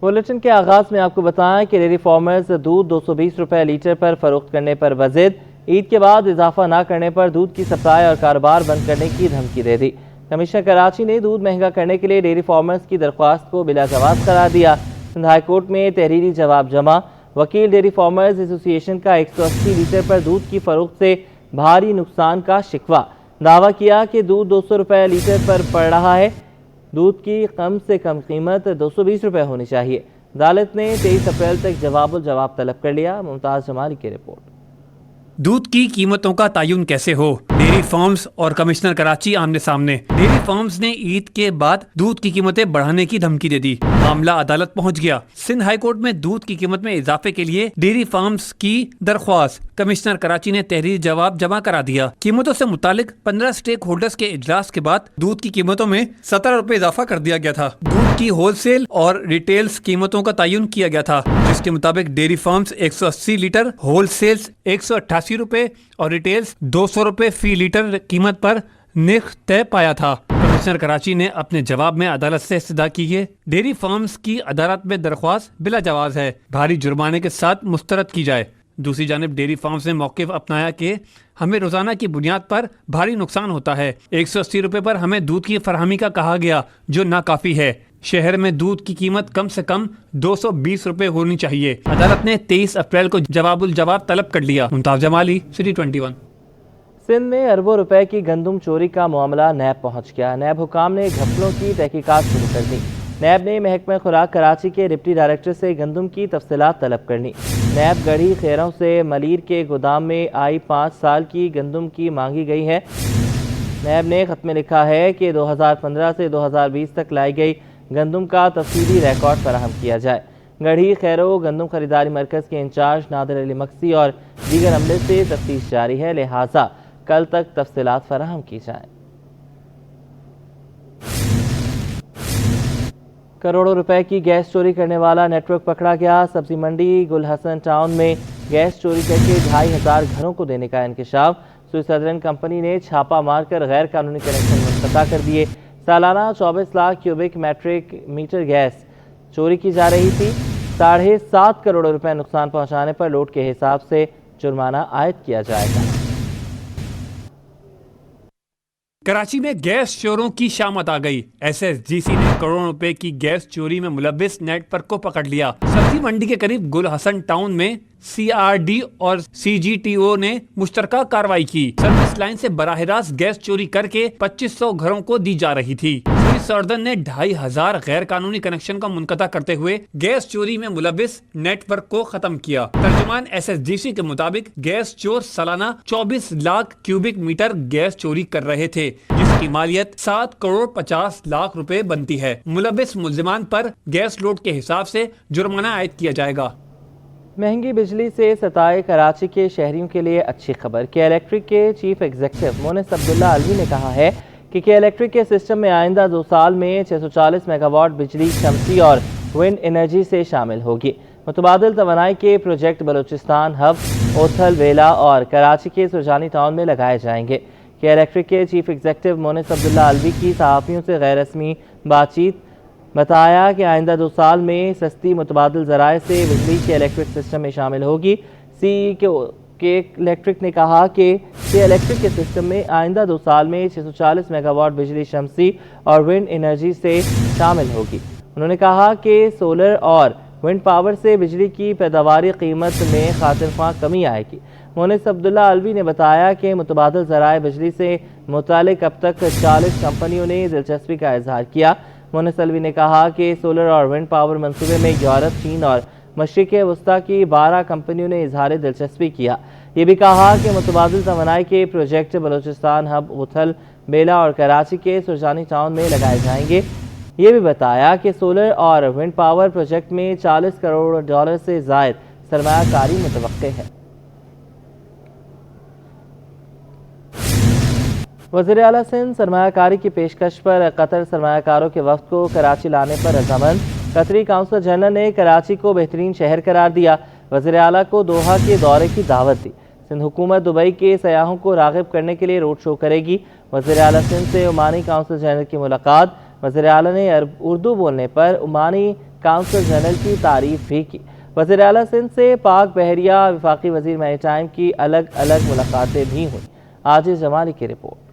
Bulletin کے آغاز میں آپ کو بتائیں کہ ڈیری فارمرز دودھ 220 روپے لیٹر پر فروخت کرنے پر وزد، عید کے بعد اضافہ نہ کرنے پر دودھ کی سپلائی اور کاروبار بند کرنے کی دھمکی دے دی۔ کمشنر کراچی نے دودھ مہنگا کرنے کے لیے ڈیری فارمرز کی درخواست کو بلا جواز قرار دیا۔ سندھ ہائی کورٹ میں تحریری جواب جمع، وکیل ڈیری فارمرز ایسوسی ایشن کا 180 لیٹر پر دودھ کی فروخت سے بھاری نقصان کا شکوہ، دعویٰ کیا کہ دودھ 200 روپے لیٹر پر پڑ رہا ہے، دودھ کی کم سے کم قیمت 220 روپے ہونی چاہیے۔ عدالت نے 23 اپریل تک جواب طلب کر لیا۔ ممتاز جمالی کی رپورٹ۔ دودھ کی قیمتوں کا تعین کیسے ہو؟ ڈیری فارمز اور کمشنر کراچی آمنے سامنے۔ ڈیری فارمز نے عید کے بعد دودھ کی قیمتیں بڑھانے کی دھمکی دے دی۔ معاملہ عدالت پہنچ گیا۔ سندھ ہائی کورٹ میں دودھ کی قیمت میں اضافے کے لیے ڈیری فارمز کی درخواست، کمشنر کراچی نے تحریری جواب جمع کرا دیا۔ قیمتوں سے متعلق 15 سٹیک ہولڈرز کے اجلاس کے بعد دودھ کی قیمتوں میں 17 روپے اضافہ کر دیا گیا تھا۔ دودھ کی ہول سیل اور ریٹیلز قیمتوں کا تعین کیا گیا تھا، جس کے مطابق dairy farms 180 litre, whole sales 188 روپے اور ریٹیلز 200 روپے فی لیٹر قیمت پر نرخ طے پایا تھا۔ کمشنر کراچی نے اپنے جواب میں عدالت سے استدعا کی ہے ڈیری فارمز کی عدالت میں درخواست بلا جواز ہے، بھاری جرمانے کے ساتھ مسترد کی جائے۔ دوسری جانب ڈیری فارمز نے موقف اپنایا کہ ہمیں روزانہ کی بنیاد پر بھاری نقصان ہوتا ہے۔ 180 روپے پر ہمیں دودھ کی فراہمی کا کہا گیا، جو ناکافی ہے۔ شہر میں دودھ کی قیمت کم سے کم 220 روپے ہونی چاہیے۔ عدالت نے 23 اپریل کو جواب طلب کر لیا۔ ممتاز جمالی، سٹی 21۔ سندھ میں اربوں روپے کی گندم چوری کا معاملہ نیب پہنچ گیا۔ نیب حکام نے گھپلوں کی تحقیقات شروع کر دی۔ نیب نے محکمہ خوراک کراچی کے ڈپٹی ڈائریکٹر سے گندم کی تفصیلات طلب کرنی۔ نیب گڑھی خیروں سے ملیر کے گودام میں آئی 5 سال کی گندم کی مانگی گئی ہے۔ نیب نے خط میں لکھا ہے کہ 2015 سے 2020 تک لائی گئی گندم کا تفصیلی ریکارڈ فراہم کیا جائے۔ گڑھی خیروں گندم خریداری مرکز کے انچارج نادر علی مکسی اور دیگر عملے سے تفتیش جاری ہے، لہٰذا کل تک تفصیلات فراہم کی جائیں۔ کروڑوں روپے کی گیس چوری کرنے والا نیٹ ورک پکڑا گیا۔ سبزی منڈی گل حسن ٹاؤن میں گیس چوری کر کے 2500 گھروں کو دینے کا انکشاف۔ سوئی سدرن کمپنی نے چھاپا مار کر غیر قانونی کنیکشن منقطع کر دیے۔ سالانہ 24 lakh cubic metric metre gas چوری کی جا رہی تھی۔ 7.5 کروڑ روپے نقصان پہنچانے پر لوٹ کے حساب سے جرمانہ عائد کیا جائے گا۔ کراچی میں گیس چوروں کی شامت آ گئی۔ ایس ایس جی سی نے کروڑوں روپے کی گیس چوری میں ملوث نیٹ ورک کو پکڑ لیا۔ سبزی منڈی کے قریب گل حسن ٹاؤن میں سی آر ڈی اور سی جی ٹی او نے مشترکہ کارروائی کی۔ سروس لائن سے براہ راست گیس چوری کر کے 2500 گھروں کو دی جا رہی تھی۔ سوئی سدرن نے 2500 غیر قانونی کنیکشن کو منقطع کرتے ہوئے گیس چوری میں ملوث نیٹ ورک کو ختم کیا۔ ترجمان ایس ایس جی سی کے مطابق گیس چور سالانہ 24 لاکھ کیوبک میٹر گیس چوری کر رہے تھے، جس کی مالیت 7 کروڑ 50 لاکھ روپے بنتی ہے۔ ملوث ملزمان پر گیس لوٹ کے حساب سے جرمانہ عائد کیا جائے گا۔ مہنگی بجلی سے ستائے کراچی کے شہریوں کے لیے اچھی خبر۔ کے الیکٹرک کے چیف ایگزیکٹو مونس عبداللہ علوی نے کہا ہے کہ کے الیکٹرک کے سسٹم میں آئندہ 2 سال میں 640 میگا واٹ بجلی شمسی اور ونڈ انرجی سے شامل ہوگی۔ متبادل توانائی کے پروجیکٹ بلوچستان ہب، اوتھل، ویلا اور کراچی کے سرجانی ٹاؤن میں لگائے جائیں گے۔ کے الیکٹرک کے چیف ایگزیکٹو مونس عبداللہ علوی کی صحافیوں سے غیر رسمی بات چیت بتایا کہ آئندہ 2 سال میں سستی متبادل ذرائع سے بجلی کے الیکٹرک سسٹم میں شامل ہوگی۔ سی ای کے الیکٹرک نے کہا کہ کے الیکٹرک کے سسٹم میں آئندہ 2 سال میں 640 میگا واٹ بجلی شمسی اور ونڈ انرجی سے شامل ہوگی۔ انہوں نے کہا کہ سولر اور ونڈ پاور سے بجلی کی پیداواری قیمت میں خاطر خواہ کمی آئے گی۔ مونس عبداللہ علوی نے بتایا کہ متبادل ذرائع بجلی سے متعلق اب تک 40 کمپنیوں نے دلچسپی کا اظہار کیا۔ مونس علوی نے کہا کہ سولر اور ونڈ پاور منصوبے میں یورپ، چین اور مشرق وسطیٰ کی 12 کمپنیوں نے اظہار دلچسپی کیا۔ یہ بھی کہا کہ متبادل توانائی کے پروجیکٹ بلوچستان ہب، اوتھل، بیلا اور کراچی کے سرجانی ٹاؤن میں لگائے جائیں گے۔ یہ بھی بتایا کہ سولر اور ونڈ پاور پروجیکٹ میں $40 کروڑ سے زائد سرمایہ کاری متوقع ہے۔ وزیر اعلیٰ سندھ سرمایہ کاری کی پیشکش پر قطر سرمایہ کاروں کے وفد کو کراچی لانے پر رضامند۔ قطری کونسل جنرل نے کراچی کو بہترین شہر قرار دیا۔ وزیر اعلیٰ کو دوحہ کے دورے کی دعوت دی۔ سندھ حکومت دبئی کے سیاحوں کو راغب کرنے کے لیے روڈ شو کرے گی۔ وزیر اعلیٰ سندھ سے عمانی کونسل جنرل کی ملاقات۔ وزیر اعلیٰ نے اردو بولنے پر عمانی काउंसिल जनरल की तारीफ भी की। वज़ीर आला सिंध से पाक बहरिया वफाकी वज़ीर मैरीटाइम की अलग अलग मुलाकातें भी हुई। आजिज़ जमाली की रिपोर्ट।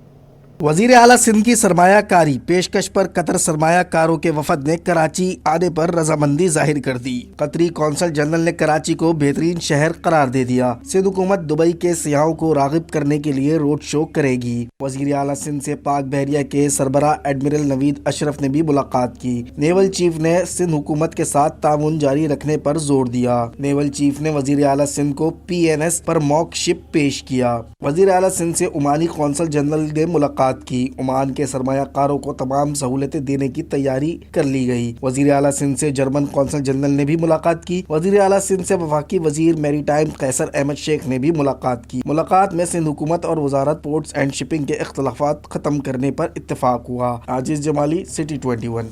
वज़ीर आला सिंध की सरमायाकारी पेशकश पर कतर सरमायाकारों के वफद ने कराची आने पर रजामंदी जाहिर कर दी। कतरी कौंसल जनरल ने कराची को बेहतरीन शहर करार दे दिया। सिंध हुकूमत दुबई के सियाहों को राग़िब करने के लिए रोड शो करेगी। वज़ीर आला सिंध से पाक बहरिया के सरबरा एडमिरल नवीद अशरफ ने भी मुलाकात की। नेवल चीफ ने सिंध हुकूमत के साथ ताउन जारी रखने पर जोर दिया। नेवल चीफ ने वज़ीर आला सिंध को PNS पर मॉक शिप पेश किया। वज़ीर आला सिंध से ओमानी कौंसल जनरल ने मुलाकात की। ओमान के सरमायाकारों को तमाम सहूलतें देने की तैयारी कर ली गई। वज़ीर आला सिंध से जर्मन कौंसल जनरल ने भी मुलाकात की। वज़ीर आला सिंध से वफाकी वज़ीर मैरीटाइम कैसर अहमद शेख ने भी मुलाकात की। मुलाकात में सिंध हुकूमत और वजारत पोर्ट्स एंड शिपिंग के इख्तलाफात खत्म करने पर इत्तेफाक हुआ। आजिज़ जमाली, सिटी 21।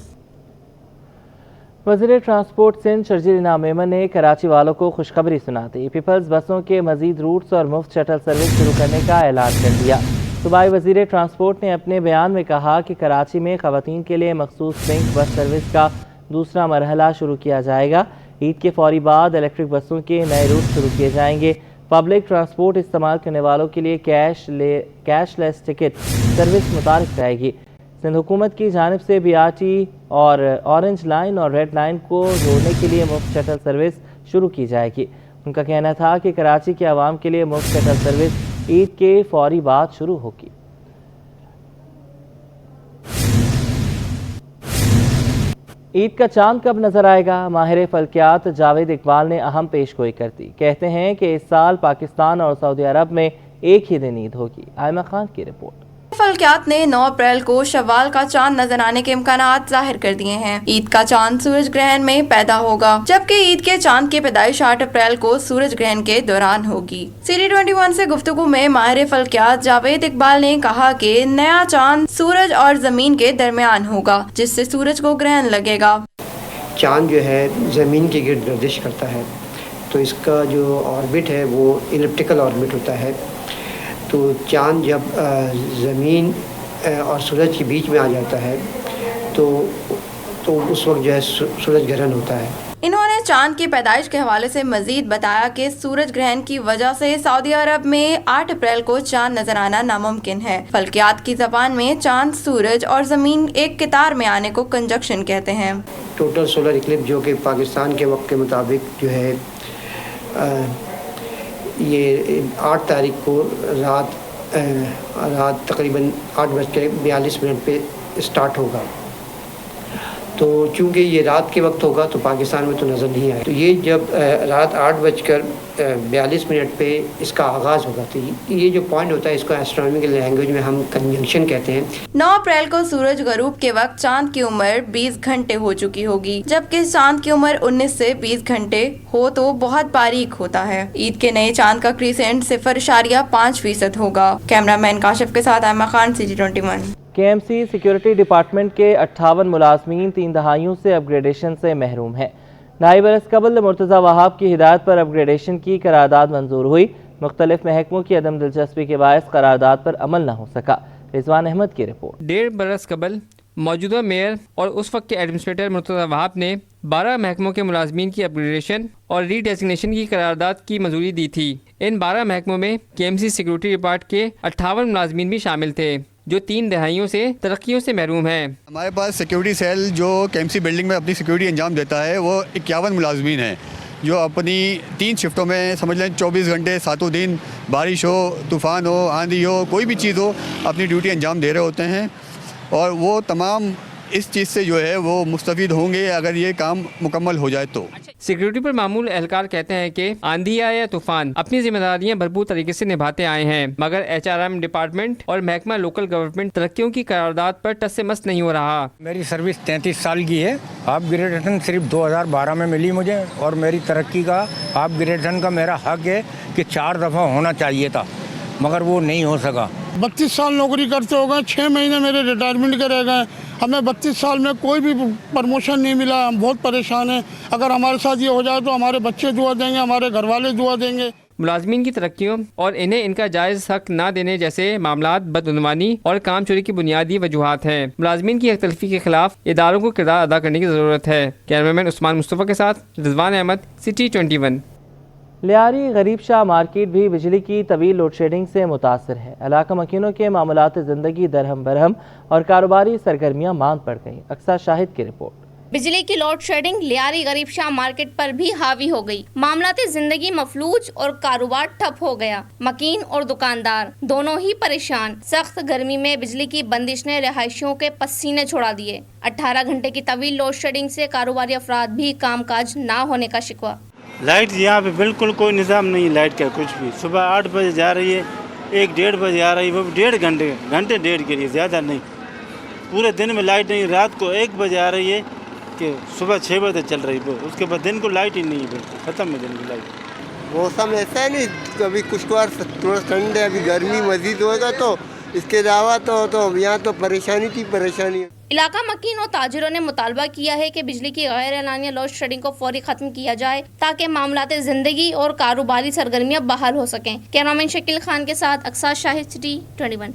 वज़ीर ट्रांसपोर्ट सिंध शर्जील इनाम मेमन ने कराची वालों को खुशखबरी सुना दी। पीपल्स बसों के मजीद रूट्स और मुफ्त शटल सर्विस शुरू करने का ऐलान कर दिया। सूबाई वज़ीर ट्रांसपोर्ट ने अपने बयान में कहा कि कराची में ख़वातीन के लिए मखसूस पिंक बस सर्विस का दूसरा मरहला शुरू किया जाएगा। ईद के फौरी बाद इलेक्ट्रिक बसों के नए रूट शुरू किए जाएंगे। पब्लिक ट्रांसपोर्ट इस्तेमाल करने वालों के लिए कैशलेस टिकट सर्विस मुतारिफ रहेगी। सिंध हुकूमत की जानिब से BRT और ऑरेंज लाइन और रेड लाइन को जोड़ने के लिए मुफ्त शटल सर्विस शुरू की जाएगी। उनका कहना था कि कराची के आवाम के लिए मुफ्त शटल सर्विस ईद के फौरी बाद शुरू होगी। ईद का चांद कब नजर आएगा? माहिर फल्कियात जावेद इकबाल ने अहम पेशगोई कर दी। कहते हैं कि इस साल पाकिस्तान और सऊदी अरब में एक ही दिन ईद होगी। आयमा खान की रिपोर्ट। फल्कियात ने 9 अप्रैल को शव्वाल का चांद नजर आने के इम्कानात जाहिर कर दिए हैं। ईद का चांद सूरज ग्रहण में पैदा होगा, जबकि ईद के चांद की पैदाइश 8 अप्रैल को सूरज ग्रहण के दौरान होगी। सिटी 21 से गुफ्तगू में माहिर फल्कियात जावेद इकबाल ने कहा कि नया चांद सूरज और जमीन के दरमियान होगा, जिससे सूरज को ग्रहण लगेगा। चांद जो है ज़मीन के गिर्द गर्दिश करता है, तो इसका जो ऑर्बिट है वो इलिप्टिकल ऑर्बिट होता है। तो चांद जब ज़मीन और सूरज के बीच में आ जाता है तो उस वक्त जो है सूरज ग्रहण होता है। इन्होंने चांद की पैदाइश के हवाले से मजीद बताया कि सूरज ग्रहण की वजह से सऊदी अरब में 8 अप्रैल को चांद नजर आना नामुमकिन है। फल्कियात की ज़बान में चांद, सूरज और ज़मीन एक कतार में आने को कंजक्शन कहते हैं। टोटल सोलर इक्लिप्स जो कि पाकिस्तान के वक्त के मुताबिक जो है ये 8 तारीख को रात तकरीबन 8:42 पे स्टार्ट होगा। तो चूँकि ये रात के वक्त होगा तो पाकिस्तान में तो नज़र नहीं आए। तो ये जब रात 8:42 पे इसका आगाज़ होगा, तो ये जो पॉइंट होता है इसको एस्ट्रोनॉमिकल लैंग्वेज में हम कंजंक्शन कहते हैं। 9 अप्रैल को सूरज गरूब के वक्त चांद की उम्र 20 घंटे हो चुकी होगी, जबकि चांद की उम्र 19 से 20 घंटे हो तो बहुत बारीक होता है। ईद के नए चांद का क्रीसेंट 0.5% होगा। कैमरामैन काशिफ के साथ Aima Khan, city 21। KMC security department के 58 मुलाजमीन 3 दहाइयों से अपग्रेडेशन से महरूम हैं। नाइब अरस-कबल मुर्तज़ा वहाब की हिदायत पर अपग्रेडेशन की करारदाद मंजूर हुई। मुख्तलिफ महकमों की अदम दिलचस्पी के बायस करारदाद पर अमल न हो सका। रिजवान अहमद की रिपोर्ट। 1.5 बरस कबल मौजूदा मेयर और उस वक्त के एडमिनिस्ट्रेटर मुर्तज़ा वहाब ने 12 महकमों के मुलाजमीन की अपग्रेडेशन और रीडेजिग्नेशन की करारदाद की मंजूरी दी थी। इन 12 महकमों में KMC सिक्योरिटी डिपार्ट के 58 मुलाजमीन भी शामिल थे, जो 3 दहाइयों से तरक्कियों से महरूम हैं। हमारे पास सिक्योरिटी सेल जो KMC बिल्डिंग में अपनी सिक्योरिटी अंजाम देता है वो 51 मुलाजमीन हैं, जो अपनी 3 शिफ्टों में समझ लें 24 घंटे 7 दिन, बारिश हो, तूफ़ान हो, आंधी हो, कोई भी चीज़ हो, अपनी ड्यूटी अंजाम दे रहे होते हैं। और वो तमाम इस चीज़ से जो है वो मुस्तफ़ीद होंगे अगर ये काम मुकम्मल हो जाए तो। सिक्योरिटी पर मामूल एहलकार कहते हैं कि आंधी आए या तूफान अपनी जिम्मेदारियां भरपूर तरीके से निभाते आए हैं, मगर HRM डिपार्टमेंट और महकमा लोकल गवर्नमेंट तरक्कियों की करारदाद पर टस से मस नहीं हो रहा। मेरी सर्विस 33 साल की है। अपग्रेडेशन सिर्फ 2012 में मिली मुझे, और मेरी तरक्की का अपग्रेडेशन का मेरा हक है कि 4 दफ़ा होना चाहिए था, मगर वो नहीं हो सका। 32 साल नौकरी करते हो गए, 6 महीने मेरे रिटायरमेंट के रह गए। हमें 32 साल में कोई भी प्रमोशन नहीं मिला। हम बहुत परेशान हैं। अगर हमारे साथ ये हो जाए तो हमारे बच्चे दुआ देंगे, हमारे घर वाले दुआ देंगे। ملازمین کی ترقیوں اور انہیں ان کا جائز حق نہ دینے جیسے معاملات بدعنوانی اور کام چوری کی بنیادی وجوہات ہیں۔ ملازمین کی حق تلفی کے خلاف اداروں کو کردار ادا کرنے کی ضرورت ہے۔ کیمرامین عثمان مصطفیٰ کے ساتھ رضوان احمد، سٹی 21۔ لیاری غریب شاہ مارکیٹ بھی بجلی کی طویل لوڈ شیڈنگ سے متاثر ہے۔ علاقہ مکینوں کے معاملات زندگی درہم برہم اور کاروباری سرگرمیاں ماند پڑ گئیں۔ اقصیٰ شاہد کی رپورٹ۔ بجلی کی لوڈ شیڈنگ لیاری غریب شاہ مارکیٹ پر بھی حاوی ہو گئی۔ معاملات زندگی مفلوج اور کاروبار ٹھپ ہو گیا۔ مکین اور دکاندار دونوں ہی پریشان۔ سخت گرمی میں بجلی کی بندش نے رہائشیوں کے پسینے چھڑا دیے۔ 18 گھنٹے کی طویل لوڈ شیڈنگ سے کاروباری افراد بھی کام کاج نہ ہونے کا شکوہ۔ لائٹ یہاں پہ بالکل کوئی نظام نہیں لائٹ کا کچھ بھی۔ صبح 8 بجے جا رہی ہے، 1-1:30 بجے آ رہی ہے، وہ بھی 1.5 گھنٹے کے لیے، زیادہ نہیں۔ پورے دن میں لائٹ نہیں، رات کو 1 بجے آ رہی ہے کہ صبح 6 بجے چل رہی ہے، اس کے بعد دن کو لائٹ ہی نہیں ہے، بالکل ختم ہے دن کی لائٹ۔ موسم ایسا ہے نہیں، کبھی کچھ تھوڑا ٹھنڈ ہے، ابھی گرمی مزید ہوگا تو اس کے علاوہ تو یہاں تو پریشانی ہے۔ علاقہ مکین اور تاجروں نے مطالبہ کیا ہے کہ بجلی کی غیر اعلانیہ لوڈ شیڈنگ کو فوری ختم کیا جائے تاکہ معاملات زندگی اور کاروباری سرگرمیاں بحال ہو سکیں۔ کیمرامین شکیل خان کے ساتھ اقصیٰ شاہد، سٹی 21۔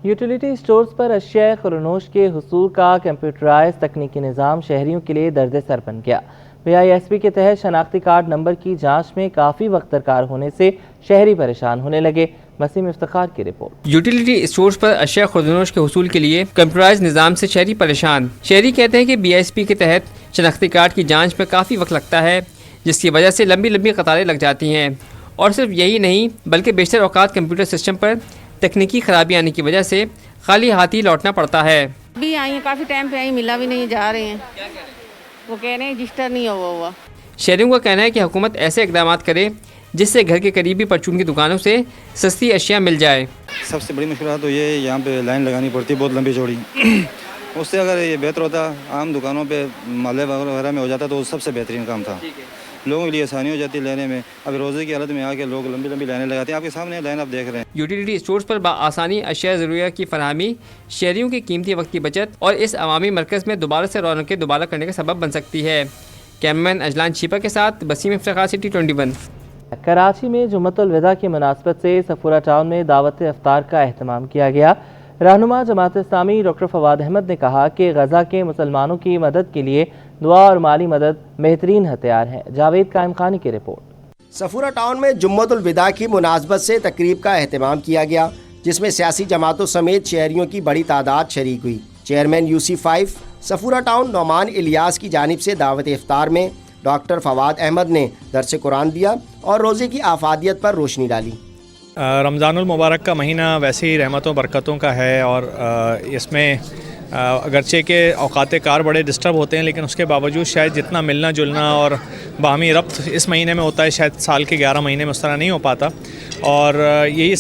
یوٹیلیٹی سٹورز پر اشیاء خورنوش کے حصول کا کمپیوٹرائز تکنیکی نظام شہریوں کے لیے درد سر بن گیا۔ BISP کے تحت شناختی کارڈ نمبر کی جانچ میں کافی وقت درکار ہونے سے شہری پریشان ہونے لگے۔ وسیم افتخار کی رپورٹ۔ یوٹیلیٹی اسٹورز پر اشیاء خوردنوش کے حصول کے لیے کمپیوٹرائز نظام سے شہری پریشان۔ شہری کہتے ہیں کہ BISP کے تحت شناختی کارڈ کی جانچ میں کافی وقت لگتا ہے، جس کی وجہ سے لمبی قطاریں لگ جاتی ہیں، اور صرف یہی نہیں بلکہ بیشتر اوقات کمپیوٹر سسٹم پر تکنیکی خرابی آنے کی وجہ سے خالی ہاتھی لوٹنا پڑتا ہے۔ بھی آئی ہیں، کافی ٹائم پہ آئی، ملا بھی نہیں، جا رہے ہیں، وہ کہہ رہے ہیں رجسٹر نہیں ہوا۔ شہریوں کا کہنا ہے کہ حکومت ایسے اقدامات کرے جس سے گھر کے قریبی پرچون کی دکانوں سے سستی اشیاء مل جائے۔ سب سے بڑی مشکلات تو یہ ہے، یہاں پہ لائن لگانی پڑتی ہے بہت لمبی چوڑی۔ اس سے اگر یہ بہتر ہوتا، عام دکانوں پہ محلے وغیرہ میں ہو جاتا تو سب سے بہترین کام تھا، لوگوں کے لیے آسانی ہو جاتی لینے میں۔ اب روزے کی حالت میں آ کے لوگ لمبی لائنیں لگاتے ہیں، آپ کے سامنے لائن آپ دیکھ رہے ہیں۔ یوٹیلیٹی اسٹورز پر بآسانی اشیاء ضروریات کی فراہمی شہریوں کے قیمتی وقت کی بچت اور اس عوامی مرکز میں دوبارہ سے رونقیں دوبارہ کرنے کا سبب بن سکتی ہے۔ کیمرمین اجلان چھیپا کے ساتھ وسیم افتخار، سٹی 21۔ کراچی میں جمعۃ الوداع کی مناسبت سے صفورہ ٹاؤن میں دعوت افطار کا اہتمام کیا گیا۔ رہنما جماعت اسلامی ڈاکٹر فواد احمد نے کہا کہ غزہ کے مسلمانوں کی مدد کے لیے دعا اور مالی مدد بہترین ہتھیار ہے۔ جاوید قائم خانی کی رپورٹ۔ صفورہ ٹاؤن میں جمعۃ الوداع کی مناسبت سے تقریب کا اہتمام کیا گیا، جس میں سیاسی جماعتوں سمیت شہریوں کی بڑی تعداد شریک ہوئی۔ Chairman UC5 Safoora town Noman Ilyas کی جانب سے دعوت افطار میں ڈاکٹر فواد احمد نے درس قرآن دیا اور روزے کی افادیت پر روشنی ڈالی۔ رمضان المبارک کا مہینہ ویسے ہی رحمتوں برکتوں کا ہے، اور اس میں اگرچہ کہ اوقات کار بڑے ڈسٹرب ہوتے ہیں، لیکن اس کے باوجود شاید جتنا ملنا جلنا اور باہمی ربط اس مہینے میں ہوتا ہے، شاید سال کے 11 مہینے میں اس طرح نہیں ہو پاتا۔ اور یہی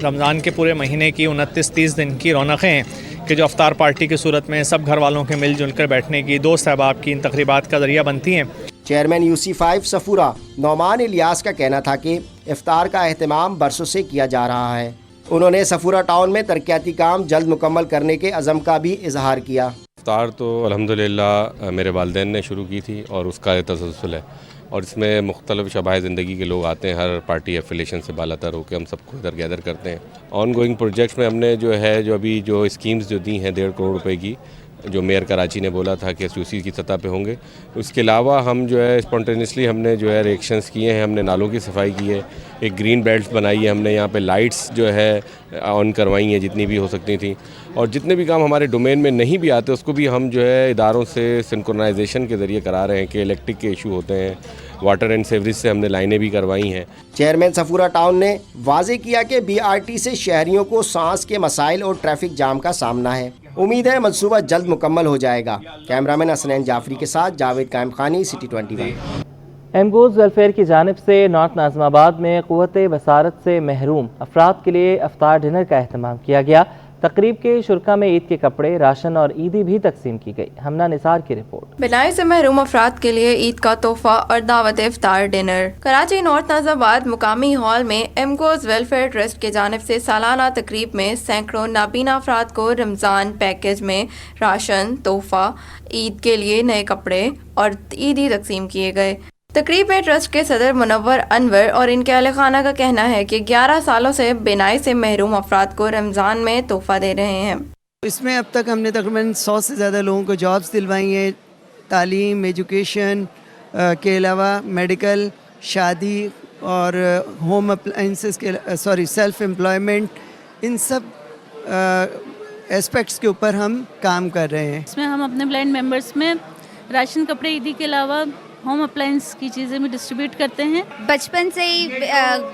رمضان کے پورے مہینے کی 29-30 دن کی رونقیں ہیں کہ جو افطار پارٹی کی صورت میں سب گھر والوں کے مل جل کر بیٹھنے کی، دوست احباب کی ان تقریبات کا ذریعہ بنتی ہیں۔ چیئرمین UC5 صفورہ نعمان الیاس کا کہنا تھا کہ افطار کا اہتمام برسوں سے کیا جا رہا ہے۔ انہوں نے صفورہ ٹاؤن میں ترقیاتی کام جلد مکمل کرنے کے عزم کا بھی اظہار کیا۔ افطار تو الحمدللہ میرے والدین نے شروع کی تھی اور اس کا تسلسل ہے، اور اس میں مختلف شعبۂ زندگی کے لوگ آتے ہیں، ہر پارٹی ایفیلیشن سے بالا تر ہو کے ہم سب کو ادھر گیدر کرتے ہیں۔ آن گوئنگ پروجیکٹس میں ہم نے جو ابھی جو اسکیمز جو دی ہیں 1.5 کروڑ روپے کی، جو میئر کراچی نے بولا تھا کہ SUC کی سطح پہ ہوں گے، اس کے علاوہ ہم اسپونٹینیسلی ہم نے ریئیکشنز کیے ہیں، ہم نے نالوں کی صفائی کی ہے، ایک گرین بیلٹس بنائی ہے، ہم نے یہاں پہ لائٹس آن کروائی ہیں جتنی بھی ہو سکتی تھیں، اور جتنے بھی کام ہمارے ڈومین میں نہیں بھی آتے اس کو بھی ہم اداروں سے سنکرونائزیشن کے ذریعے کرا رہے ہیں کہ الیکٹرک کے ایشو ہوتے ہیں، واٹر اینڈ سیوریج سے ہم نے لائنیں بھی کروائی ہیں۔ چیئرمین صفورہ ٹاؤن نے واضح کیا کہ BRT سے شہریوں کو سانس کے مسائل اور ٹریفک جام کا سامنا ہے۔ امید ہے منصوبہ جلد مکمل ہو جائے گا۔ کیمرامین حسنین جعفری کے ساتھ جاوید قائم خانی، سٹی 21۔ ایمگوز ویلفیئر کی جانب سے نارتھ ناظم آباد میں قوت بصارت سے محروم افراد کے لیے افطار ڈنر کا اہتمام کیا گیا۔ تقریب کے شرکا میں عید کے کپڑے، راشن اور عیدی بھی تقسیم کی گئی۔ ہمنا نثار کی رپورٹ۔ بنائی سے محروم افراد کے لیے عید کا تحفہ اور دعوت افطار ڈنر۔ کراچی نارتھ ناظم آباد مقامی ہال میں ایمگوز ویلفیئر ٹرسٹ کی جانب سے سالانہ تقریب میں سینکڑوں نابینا افراد کو رمضان پیکج میں راشن، تحفہ، عید کے لیے نئے کپڑے اور عیدی تقسیم کیے گئے۔ तकरीब में ट्रस्ट के सदर मुनव्वर अनवर और इनके अहल खाना का कहना है कि 11 सालों से बिनाई से महरूम अफराद को रमज़ान में तोहफा दे रहे हैं। इसमें अब तक हमने तकरीबन 100 से ज़्यादा लोगों को जॉब्स दिलवाई हैं, तालीम, एजुकेशन के अलावा मेडिकल, शादी और होम अप्लाइंसेस के सेल्फ एम्प्लॉयमेंट, इन सब एस्पेक्ट्स के ऊपर हम काम कर रहे हैं। इसमें हम अपने ब्लाइंड मेंबर्स में राशन, कपड़े, ईदी के अलावा होम अप्लायंस की चीज़ें भी डिस्ट्रीब्यूट करते हैं। बचपन से ही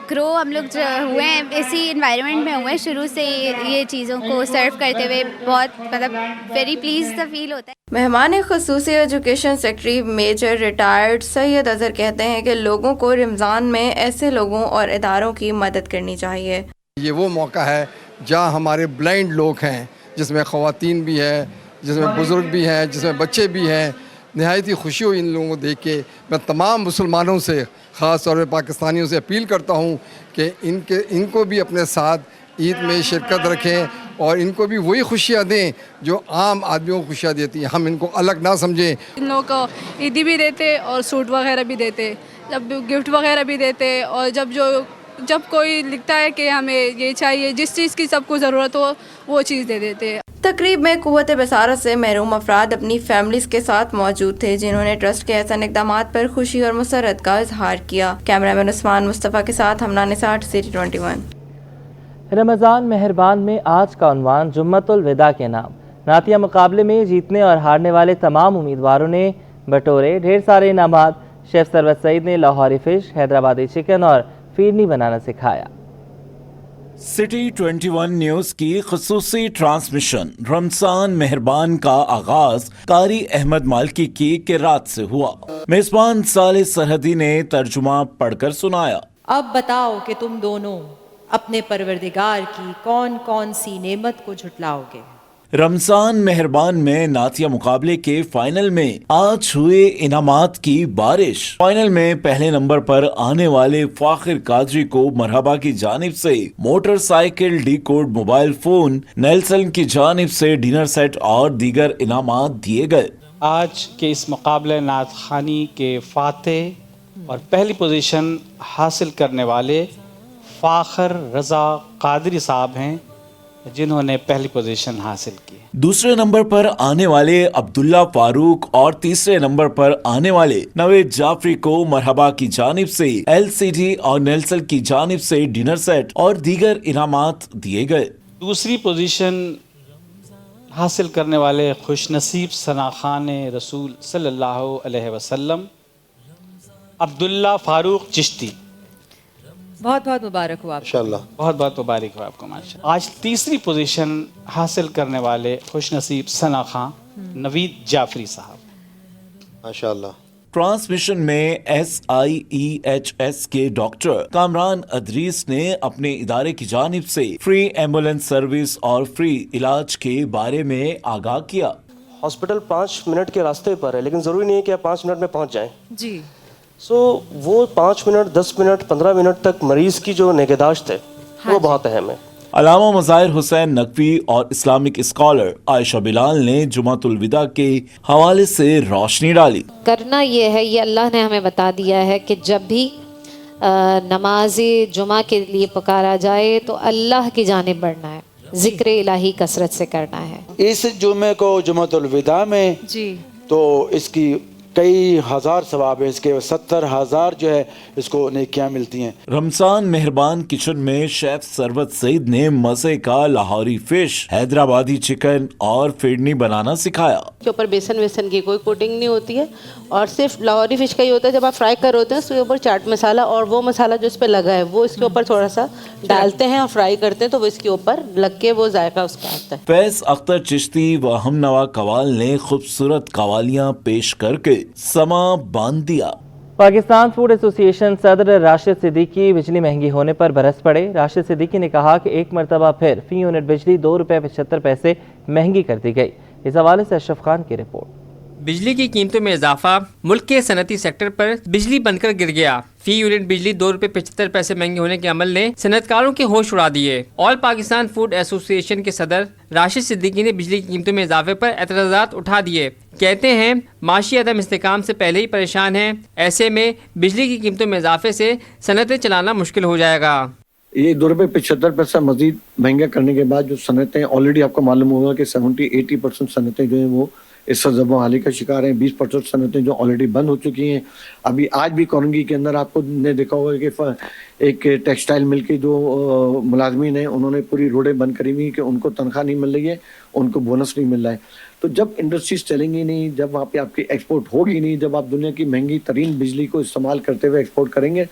ग्रो हम लोग जो हुए हैं इसी इन्वायरमेंट में हुए हैं, शुरू से ये चीज़ों को सर्व करते हुए बहुत मतलब वेरी प्लीज सा फील होता है। मेहमान ख़ुसूसी education secretary major retired Syed Azhar कहते हैं कि लोगों को रमज़ान में ऐसे लोगों और इदारों की मदद करनी चाहिए। ये वो मौका है जहाँ हमारे ब्लाइंड लोग हैं, जिसमें ख़वातीन भी हैं, जिसमें बुज़ुर्ग भी हैं, जिसमें बच्चे भी हैं। नहायत ही खुशी हुई इन लोगों को देख के। मैं तमाम मुसलमानों से, ख़ास तौर पर पाकिस्तानियों से अपील करता हूँ कि इनको भी अपने साथ ईद में शिरकत रखें और इनको भी वही खुशियाँ दें जो आम आदमियों को खुशियाँ देती हैं। हम इनको अलग ना समझें। इन लोगों को ईदी भी देते और सूट वगैरह भी देते, जब गिफ्ट वगैरह भी देते, और जब कोई लिखता है कि हमें ये चाहिए, जिस चीज़ की सबको ज़रूरत हो वो चीज़ दे देते। तकरीब में कुव्वत बसारत से महरूम अफराद अपनी फैमिलीज के साथ मौजूद थे, जिन्होंने ट्रस्ट के ऐसे इक़दामात पर खुशी और मसरत का इजहार किया। कैमरामैन उस्मान मुस्तफ़ा के साथ हमना निसार, सिटी 21। रमज़ान मेहरबान में आज का उन्वान जुम्मतुल विदा के नाम। नातिया मुकाबले में जीतने और हारने वाले तमाम उम्मीदवारों ने बटोरे ढेर सारे इनामात। शेफ सरवत सईद ने लाहौरी फिश, हैदराबादी चिकन और फीरनी बनाना सिखाया। सिटी 21 न्यूज की खुसूसी ट्रांसमिशन। रमजान मेहरबान का आगाज कारी अहमद मालकी की किरात से हुआ। मेजबान साले सरहदी ने तर्जुमा पढ़कर सुनाया। अब बताओ कि तुम दोनों अपने परवरदिगार की कौन कौन सी नेमत को झुटलाओगे। रमजान मेहरबान में नातिया मुकाबले के फाइनल में आज हुए इनामात की बारिश। फाइनल में पहले नंबर पर आने वाले फाखिर कादरी को मरहबा की जानिब से motorcycle, D code mobile phone, Nelson की जानिब से डिनर सेट और दीगर इनामात दिए गए। आज के इस मुकाबले नात खानी के फातेह और पहली पोजीशन हासिल करने वाले फाखिर रजा कादरी साहब हैं, जिन्होंने पहली पोजीशन हासिल की। दूसरे नंबर पर आने वाले अब्दुल्ला फारूक और तीसरे नंबर पर आने वाले नवेद जाफरी को मरहबा की जानिब से एलसीडी और नेल्सन की जानिब से डिनर सेट और दीगर इनामात दिए गए। दूसरी पोजीशन हासिल करने वाले खुशनसीब सना खान रसूल सल्लल्लाहु अलैहि वसल्लम अब्दुल्ला फारूक चिश्ती, बहुत बहुत मुबारक हो आपको। बहुत बहुत मुबारक हो आपको माशाअल्लाह। आज तीसरी पोजीशन हासिल करने वाले खुशनसीब सना खां नवीद जाफरी साहब माशाअल्लाह। ट्रांसमिशन में SIEHS के डॉक्टर कामरान अदरीस ने अपने इदारे की जानिब से फ्री एम्बुलेंस सर्विस और फ्री इलाज के बारे में आगाह किया। हॉस्पिटल 5 मिनट के रास्ते पर है, लेकिन ज़रूरी नहीं है कि आप 5 मिनट में पहुंच जाएं। जी। वो 5 मिनट, 10 मिनट, 15 मिनट तक मरीज की जो निगहदाश्त है वो बहुत अहम है। अलामा मज़ाहिर हुसैन नकवी और इस्लामिक स्कॉलर आयशा बिलाल ने जुमातुल विदा के हवाले से रोशनी डाली। करना ये है, ये अल्लाह ने हमें बता दिया है कि जब भी नमाज जुमा के लिए पुकारा जाए तो अल्लाह की जानिब बढ़ना है, जिक्र इलाही कसरत से करना है। इस जुमे को जुमातुल विदा में जी तो इसकी कई हजार सवाब है, इसके 70,000 जो है इसको नेकियां मिलती हैं। रमजान मेहरबान किचन में शेफ सरवत सईद ने मजे का लाहौरी फिश, हैदराबादी चिकन और फिरनी बनाना सिखाया। के ऊपर बेसन वेसन की कोई कोटिंग नहीं होती है और सिर्फ लाहौरी फिश का ही होता है। जब आप फ्राई कर होते हैं उसके ऊपर चाट मसाला और वो मसाला जो इस पर लगा है वो इसके ऊपर थोड़ा सा डालते हैं और फ्राई करते हैं तो वो इसके ऊपर लग के वो जायका उसका आता है। फैज अख्तर चिश्ती व हमनवा कवाल ने खूबसूरत कवालियाँ पेश करके समा बांध दिया। पाकिस्तान फूड एसोसिएशन सदर राशिद सिद्दीकी बिजली महंगी होने पर बरस पड़े। राशिद सिद्दीकी ने कहा कि एक मरतबा फिर फी यूनिट बिजली ₹2.75 महंगी कर दी गई। इस हवाले से अशरफ खान की रिपोर्ट। बिजली की कीमतों में इजाफा, मुल्क के सनती सेक्टर पर बिजली बनकर गिर गया। फी यूनिट बिजली ₹2.75 महंगे होने के अमल ने सनतकारों के होश उड़ा दिए। ऑल पाकिस्तान फूड एसोसिएशन के सदर राशिद सिद्दीकी ने बिजली की कीमतों में इजाफे पर एतराज़ात उठा दिए। कहते हैं माशी अदम इस्तेकाम से पहले ही परेशान हैं, ऐसे में बिजली की कीमतों में इजाफे से सनतें चलाना मुश्किल हो जाएगा। ये ₹2.75 मजीद महंगा करने के बाद जो सनतें ऑलरेडी आपको मालूम होगा कि 70-80% सनतें जो हैं वो इस ज़बों हाली का शिकार हैं। 20% सनतें जो ऑलरेडी बंद हो चुकी हैं। अभी आज भी कोरंगी के अंदर आपको ने देखा होगा कि एक टेक्सटाइल मिल के जो मुलाजमीन हैं उन्होंने पूरी रोडें बंद करी हुई कि उनको तनख्वाह नहीं मिल रही है, उनको बोनस नहीं मिल रहा है। तो जब इंडस्ट्रीज चलेंगी नहीं, जब वहाँ पे आपकी एक्सपोर्ट होगी नहीं, जब आप दुनिया की महंगी तरीन बिजली को इस्तेमाल करते हुए एक्सपोर्ट करेंगे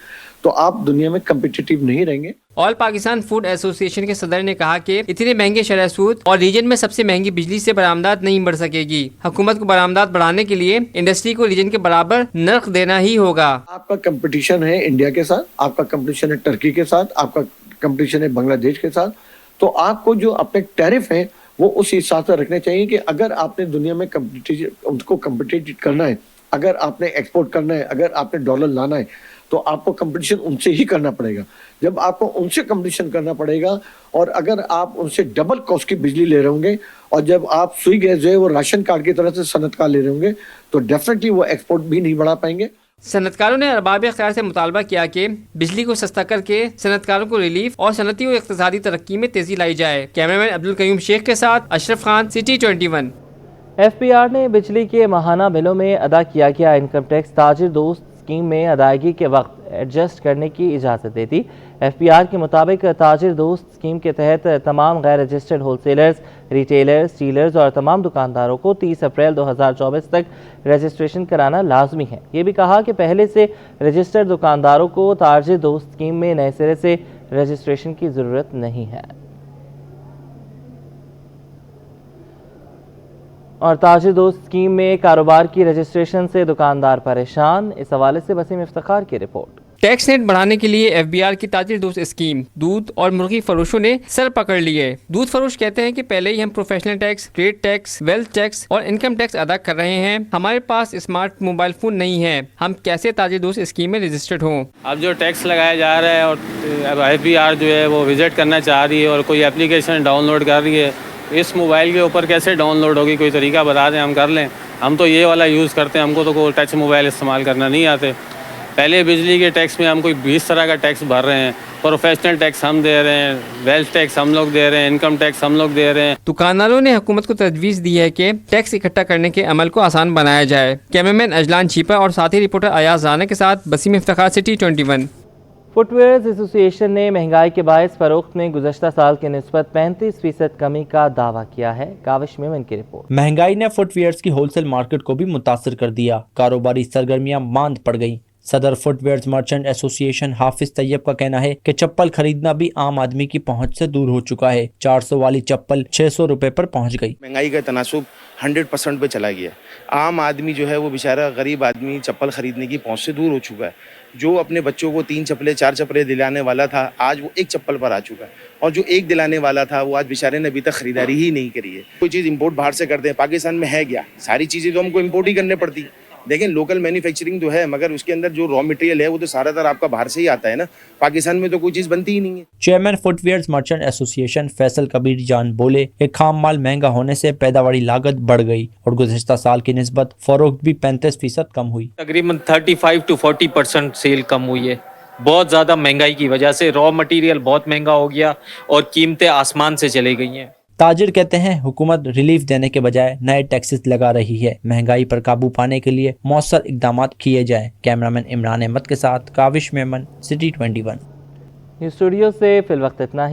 तो आप दुनिया में कम्पिटिटिव नहीं रहेंगे। ऑल पाकिस्तान फूड एसोसिएशन के सदर ने कहा कि इतने महंगे शरह सूद और रीजन में सबसे महंगी बिजली से बरामदात नहीं बढ़ सकेगी। हुकूमत को बरामदात बढ़ाने के लिए इंडस्ट्री को रीजन के बराबर नर्ख देना ही होगा। आपका कंपटीशन है इंडिया के साथ, आपका कंपटीशन है टर्की के साथ, आपका कंपटीशन है बांग्लादेश के साथ। तो आपको जो अपने टैरिफ है वो उस हिसाब से रखने चाहिए कि अगर आपने दुनिया में उनको कम्पिटिट करना है, अगर आपने एक्सपोर्ट करना है, अगर आपने डॉलर लाना है तो आपको कंपटीशन उनसे ही करना पड़ेगा। जब आपको उनसे कंपटीशन करना पड़ेगा और अगर आप उनसे डबल कॉस्ट की बिजली ले रहे होंगे और जब आप सुई गैस जो है वो राशन कार्ड की तरह से सनतकार ले रहे होंगे तो डेफिनेटली वो एक्सपोर्ट भी नहीं बढ़ा पाएंगे। सनतकारों ने अरबाब इख्तियार से मुतालबा किया कि बिजली को सस्ता करके सनतकारों को रिलीफ और सनती और इक़्तिसादी तरक्की में तेजी लाई जाए। कैमरामैन अब्दुल कयूम शेख के साथ अशरफ खान, सिटी 21। FPR ने बिजली के माहाना बिलों में अदा किया गया इनकम टैक्स ताजिर दोस्त स्कीम में अदायगी के वक्त एडजस्ट करने की इजाज़त दे दी। FPR के मुताबिक ताजिर दोस्त स्कीम के तहत तमाम गैर रजिस्टर्ड होलसेलर्स, रिटेलर्स, डीलर्स और तमाम दुकानदारों को 30 अप्रैल 2024 तक रजिस्ट्रेशन कराना लाजमी है। ये भी कहा कि पहले से रजिस्टर्ड दुकानदारों को ताजिर दोस्त स्कीम में नए सिरे से रजिस्ट्रेशन की ज़रूरत नहीं है। और ताजिर दोस्त स्कीम में कारोबार की रजिस्ट्रेशन से दुकानदार परेशान। इस हवाले से वसीम इफ्तिखार की रिपोर्ट। टैक्स नेट बढ़ाने के लिए FBR की ताजिर दोस्त स्कीम दूध और मुर्गी फरोशों ने सर पकड़ लिए। दूध फरोश कहते हैं कि पहले ही हम professional tax, trade tax, wealth tax और इनकम टैक्स अदा कर रहे हैं। हमारे पास स्मार्ट मोबाइल फोन नहीं है, हम कैसे ताजिर दोस्त स्कीम में रजिस्टर्ड हों? अब जो टैक्स लगाया जा रहा है और अब FBR जो है वो विजिट करना चाह रही है और कोई एप्लीकेशन डाउनलोड कर रही है, इस मोबाइल के ऊपर कैसे डाउनलोड होगी? कोई तरीका बता दें, हम कर लें। हम तो ये वाला यूज़ करते हैं, हमको तो कोई टच मोबाइल इस्तेमाल करना नहीं आते। पहले बिजली के टैक्स में हम कोई 20 तरह का टैक्स भर रहे हैं। प्रोफेशनल टैक्स हम दे रहे हैं, वेल्थ टैक्स हम लोग दे रहे हैं, इनकम टैक्स हम लोग दे रहे हैं। दुकानदारों ने हुकूमत को तजवीज़ दी है कि टैक्स इकट्ठा करने के अमल को आसान बनाया जाए। कैमरामैन अजलान छीपा और साथी रिपोर्टर अयाज राना के साथ Waseem Iftikhar, city 21। Footwears association ने महंगाई के बायस फरोख्त में गुज़श्ता साल के निस्बत 35% कमी का दावा किया है। काविश मेमन की रिपोर्ट। महंगाई ने फुटवेयर्स की होलसेल मार्केट को भी मुतासर कर दिया। कारोबारी सरगर्मियां मांद पड़ गईं। सदर फुटवेयर्स मर्चेंट एसोसिएशन हाफिज तैयब का कहना है कि चप्पल खरीदना भी आम आदमी की पहुंच से दूर हो चुका है। 400 वाली चप्पल 600 रुपए पर पहुंच गई। महंगाई का तनासुब 100% पे चला गया। आम आदमी जो है वो बेचारा गरीब आदमी चप्पल खरीदने की पहुंच से दूर हो चुका है। जो अपने बच्चों को 3 चप्पलें 4 चप्पलें दिलाने वाला था, आज वो 1 चप्पल पर आ चुका है। और जो 1 दिलाने वाला था वो आज बेचारे ने अभी तक खरीदारी ही नहीं करी है। कोई चीज़ इंपोर्ट बाहर से करते हैं, पाकिस्तान में है क्या? सारी चीज़ें तो हमको इंपोर्ट ही करनी पड़ती है। देखें, लोकल मैन्युफैक्चरिंग तो है मगर उसके अंदर जो रॉ मटेरियल है वो तो सारा तरह आपका बाहर से ही आता है ना। पाकिस्तान में तो कोई चीज़ बनती ही नहीं है। Chairman footwears merchant association Faisal Kabir जान बोले कि खाम माल महंगा होने से पैदावारी लागत बढ़ गई और गुज़श्ता साल की निस्बत फरोख्त भी 35% कम हुई। तकरीबन 35 to 40% सेल कम हुई है। बहुत ज़्यादा महंगाई की वजह से रॉ मटेरियल बहुत महंगा हो गया और कीमतें आसमान से चली गई हैं। ताजिर कहते हैं हुकूमत रिलीफ देने के बजाय नए टैक्सेस लगा रही है। महंगाई पर काबू पाने के लिए मौसर इकदाम किए जाए। कैमरामैन इमरान अहमद के साथ काविश मेमन, सिटी 21। स्टूडियो से फिल वक्त इतना ही।